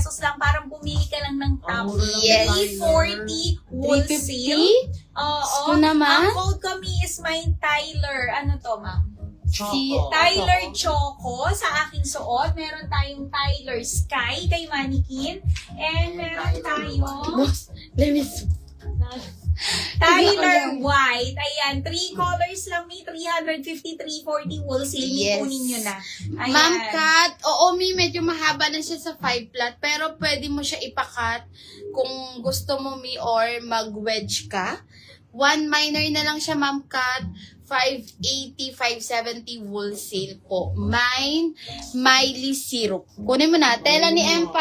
pesos lang. Parang pumili ka lang ng top. Yes. 340 wholesale. Oo. Gusto naman? Ang code kami is mine, Tyler. Ano to, ma'am? Si Tyler Choco sa aking suot. Meron tayong Tyler Sky kay Mannequin. And meron tayong Let me Tyler White. Ayan, 3 colors lang, may 350, 340 wholesale. Yes. Kunin nyo na. Ayan. Ma'am Kat, oo, medyo mahaba na siya sa 5 flat, pero pwede mo siya ipakat kung gusto mo or mag-wedge ka. 1 minor na lang siya, Ma'am Kat. 580, 570 wholesale po. Mine, Miley Syrup. Kunin mo na. Tela ni M5.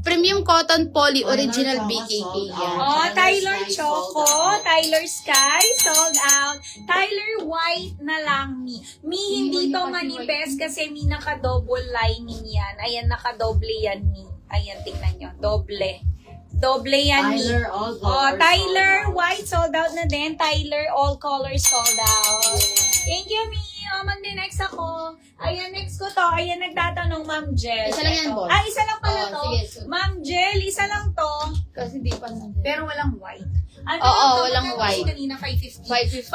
Premium Cotton Poly, Original BKK yan. Oh, Tyler Choco, Tyler Sky, sold out. Tyler White na lang, Mi. Mi, hindi to manifest kasi Mi naka-double lining yan. Ayan, naka-doble yan, Mi. Ayan, tingnan nyo. Doble. Doble yan, Mi. Tyler, all Oh, colors Tyler sold out. White, sold out na din. Tyler, all colors sold out. Thank you, Mi. Mandi, next ako. Ayan, next ko to. Ayan, nagtatanong, Ma'am Jel. Isa lang yan, Eto. boss. Ah, isa lang pala Oh, to. sige, so- Ma'am Jel, isa lang to. Kasi di pa nandiyan. Pero walang white. Ano Oo, lang to? walang Magkano white. Kanina, 550. 550.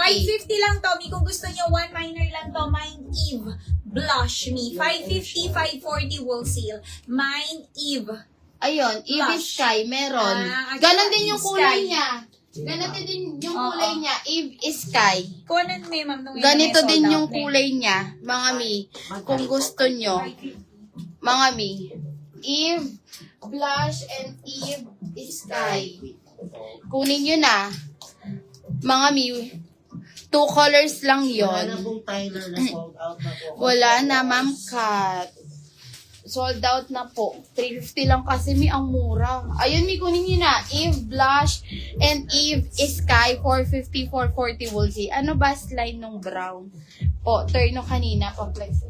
550 lang, Tommy. Kung gusto nyo, 1 minor lang to. Mine Eve. Blush me. 550, 540 wholesale. Mine Eve. Ayun, Eve Blush. Sky, meron. Ah, Ganon din yung Sky. kulay niya. Ganon din yung kulay niya. Eve Sky. Kunan mo, ma'am. nung Ganito may sold din out yung na eh. kulay niya, mga mi. Kung gusto nyo, mga mi. Eve Blush and Eve Sky. Kunin nyo na. Mga mi. 2 colors lang Wala yon. na pong Tyler na sold out na po. Wala na, Ma'am Kat. Sold out na po. 350 lang kasi ang mura. Ayun, kunin nyo na. Eve Blush and Eve Sky 450, 440 wholesale. Ano ba line nung brown? Po, turno kanina pa flex.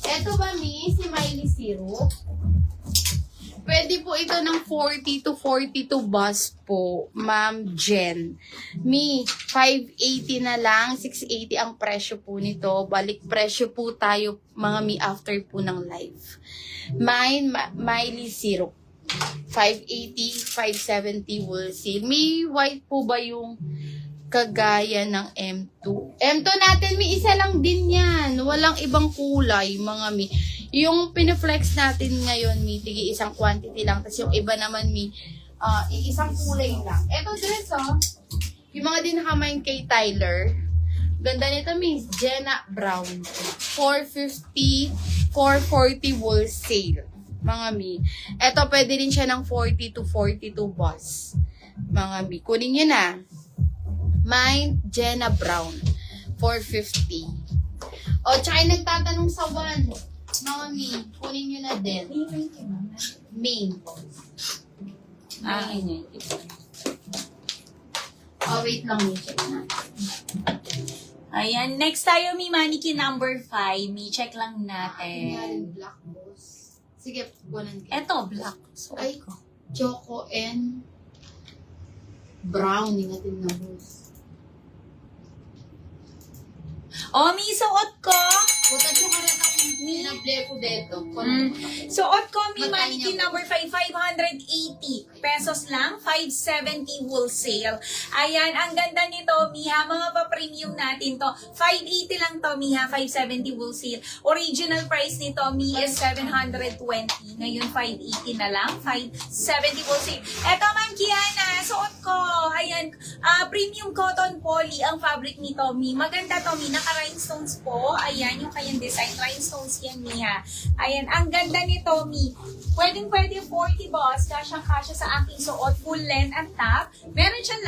Eto ba, Mi? Si Miley Syrup? Pwede po ito ng 40 to 42 bus po, Ma'am Jen. Mi, 580 na lang, 680 ang presyo po nito. Balik presyo po tayo, mga Mi, after po ng live. Mine, Miley Syrup. 580, 570 wholesale. Mi, white po ba yung kagaya ng M2? M2 natin, Mi, isa lang din yan. Walang ibang kulay, mga Mi. Yung pinaflex natin ngayon, Mi, tigi isang quantity lang. Tapos yung iba naman, Mi, isang kulay lang. Eto dress, oh. Yung mga din nakamain kay Tyler. Ganda nito, Mi. Jenna Brown. 450, 440 wholesale. Mga Mi. Eto, pwede rin siya ng 40 to 42 boss. Mga Mi. Kunin nyo na. Mine, Jenna Brown. 450. O, tsaka yung nagtatanong sa one. Mga Mi, kunin nyo na din. Main. Ah, Main. Oh, wait lang. Check na. Ayan, next tayo, Mi. Mannequin number 5. Mi, check lang Ay, natin. black boss. Sige, kunan ka. Eto, black. So, Ay, choco and brown. Ingatin na boss. oh, Mi, suot ko. Puta siya ka rin akong pinablepo dito. Suot ko, Mi, Magkano Mannequin niya? number 5, 580 pesos lang, 570 wholesale. Ayan, ang ganda nito, Mi, ha, mga pa-premium natin to. 580 lang to, Mi, ha, 570 wholesale. Original price nito, Mi, is 720. Ngayon, 580 na lang, 570 wholesale. Eto, Ma'am Kiana, suot ko. Ayan, premium cotton poly ang fabric nito, Mi. Maganda to, Mi, naka-rhinestones po. Ayan, yung kayang design, rhinestones yan, Mi, ha. Ayan, ang ganda nito, Mi. Pwedeng-pwede 40 boss, kasyang-kasya sa aking suot, full length at top. Meron siyang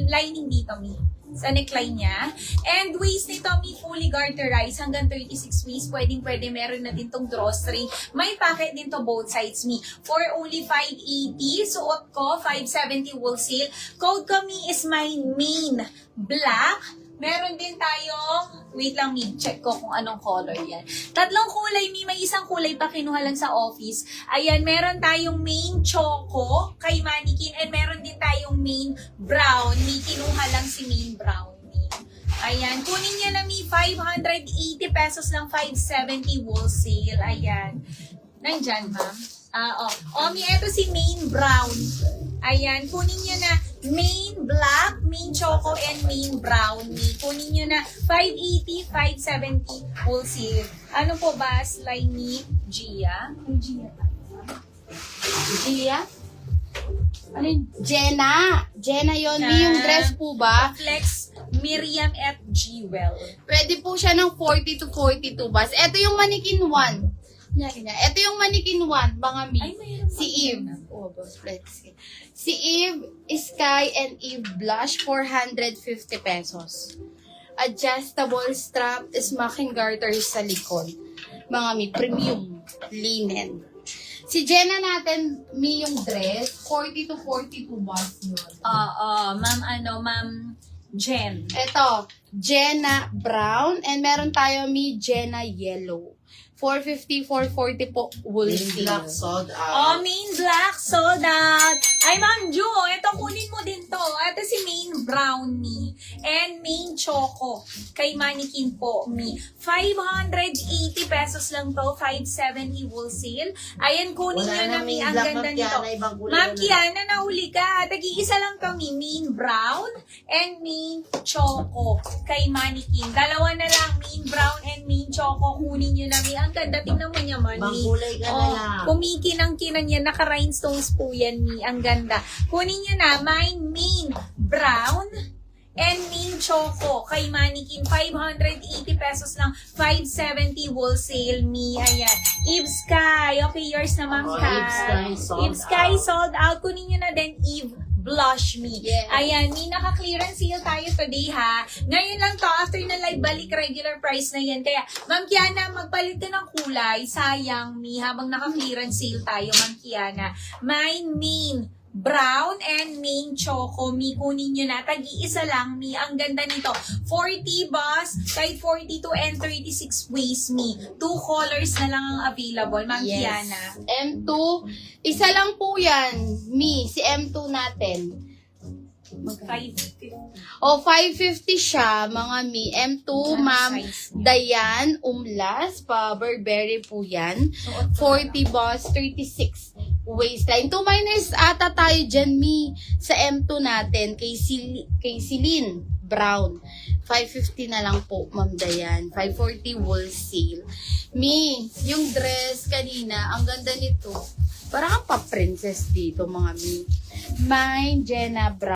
lining dito, Mi, sa neckline niya. And waist nito, Mi, fully garterized hanggang 36 waist. Pwedeng-pwede meron na din tong drawstring. May pocket din to both sides, Mi. For only 580, suot ko, 570 wholesale. Code ko, Mi, is my main black. Meron din tayong, wait lang, Mi, check ko kung anong color yan. Tatlong kulay, Mi, may isang kulay pa kinuha lang sa office. Ayan, meron tayong main choco kay Mannequin and meron din tayong main brown. Mi, kinuha lang si main brown, Mi. Ayan, kunin niya na, Mi, 580 pesos lang, 570 wholesale. Ayan. Nandyan, ma'am. Mi, eto si main brown. Ayan, kunin nyo na main black, main choco, and main brown. Kunin nyo na 580, 570 wholesale. Ano po ba? Slime ni Gia? Ay, Gia. Gia? Ano yun? Jenna. Jenna yun. Na. Yung dress po ba? Flex, Miriam at Jewel. Pwede po siya ng 40 to 42 bas. Ito yung mannequin 1. Ito yung mannequin 1, mga mi. Ay, mayroon Si pa. Eve. Oh, boss, flex. Si Eve, Sky, and Eve Blush, 450 pesos. Adjustable strap, smocking garter sa likod. Mga mi, premium linen. Si Jenna natin, mi yung dress, 40 to 42 bas yun. Ma'am Jen. Ito, Jenna brown, and meron tayo mi Jenna yellow. 450, 440 po, Main wholesale. black sold out. Main black sold out. Ay, Ma'am Jo, ito kunin mo din to. Ito si main brownie and main choco. Kay Mannequin po, mi. 580 pesos lang to, 570 wholesale. Ayan, kunin nyo na, mi. Ang ganda nito. Ma'am Kiana, nahuli ka. Tag-iisa lang kami, main brown and main choco. Kay Mannequin. Dalawa na lang, main brown and main choco. Kunin nyo na, mi. Ang ganda, tingnan mo niya, man, mi. Mangkulay ka na lang. Kumikinang-kinan yan. Naka-rhinestones po yan, mi. Ang ganda. Kunin nyo na, main brown and main choco. Kay Mannequin, 580 pesos lang. 570 wholesale, mi. Ayan. Eve Sky. Okay, yours na, Ma'am Kai. Eve Sky sold Eve Sky out. sold out. Kunin nyo na din, Eve Blush Me. Yes. Ayan, may naka-clearance sale tayo today, ha. Ngayon lang to, after na live balik, regular price na yan. Kaya, Ma'am Kiana, magpalit ka ng kulay. Sayang, mi, habang naka-clearance sale tayo, Ma'am Kiana. Main brown and main choco, mi. Kunin nyo na. Tag-iisa lang, mi. Ang ganda nito. 40 bus, kahit 42 and 36 waist, mi. 2 colors na lang ang available, Ma'am Kiana. M2, isa lang po yan. Mi, si M2 natin. 550. O, 550 siya, mga mi. M2, Ma'am Size. Dayan, Umlas, pa Burberry po yan. 40 boss, 36 waistline. 2 minus ata tayo dyan, mi. Sa M2 natin, kay Celine Brown. 550 na lang po, Ma'am Dayan. 540 wholesale. Mi, yung dress kanina, ang ganda nito. Parang pa princess dito, mga mi. Mine, Jenna Brown.